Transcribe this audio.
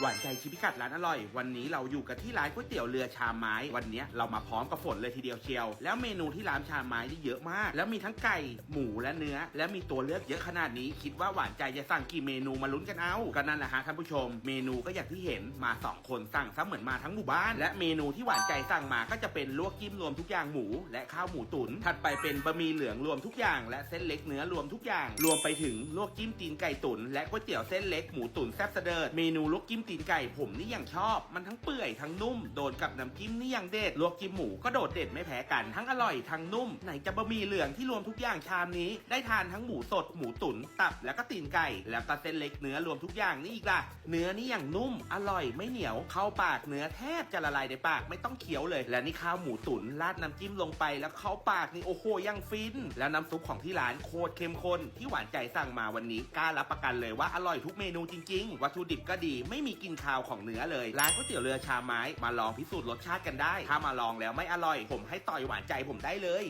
หวานใจชิพิกัดร้านอร่อยวันนี้เราอยู่กันที่ร้านก๋วยเตี๋ยวเรือชามไม้วันนี้เรามาพร้อมกับฝนเลยทีเดียวเชียวแล้วเมนูที่ร้านชามไม้นี่เยอะมากแล้วมีทั้งไก่หมูและเนื้อและมีตัวเลือกเยอะขนาดนี้คิดว่าหวานใจจะสั่งกี่เมนูมาลุ้นกันเอาก็นั่นแหละฮะท่านผู้ชมเมนูก็อย่างที่เห็นมา2คนสั่งซะเหมือนมาทั้งหมู่บ้านและเมนูที่หวานใจสั่งมาก็จะเป็นลวกจิ้มรวมทุกอย่างหมูและข้าวหมูตุ๋นถัดไปเป็นบะหมี่เหลืองรวมทุกอย่างและเส้นเล็กเนื้อรวมทุกอย่างรวมไปถึงลวกจิ้มตีนไก่ตุ๋นและก๋วยเตี๋ยวเส้นเล็กหมูตุ๋นแซ่บเสดิร์ดเมนูลวกจิ้มตีนไก่ผมนี่อย่างชอบมันทั้งเปื่อยทั้งนุ่มโดนกับน้ำจิ้มนี่อย่างเด็ดลวกจิ้มหมูก็โดดเด็ดไม่แพ้กันทั้งอร่อยทั้งนุ่มไหนจะบะหมี่เหลืองที่รวมทุกอย่างชามนี้ได้ทานทั้งหมูสดหมูตุ๋นตับแล้วก็ตีนไก่แล้วก็เส้นเล็กเนื้อรวมทุกอย่างนี่อีกล่ะเนื้อนี่อย่างนุ่มอร่อยไม่เหนียวเข้าปากเนื้อแทบจะละลายในปากไม่ต้องเคี้ยวเลยและนี่ข้าวหมูตุ๋นราดน้ำจิ้มลงไปแล้วเข้าปากนี่โอ้โหยังฟินแล้วน้ำซุปของที่ร้านโคตรเข้มข้นที่หวานใจสั่งมาวันนี้กล้ารับประกันเลยว่าอร่อยทุกเมนูจริงๆวัตถุดิบก็ดีไม่มีกลิ่นคาวของเนื้อเลยร้านก๋วยเตี๋ยวเรือชามไม้มาลองพิสูจน์รสชาติกันได้ถ้ามาลองแล้วไม่อร่อยผมให้ต่อยหวานใจผมได้เลย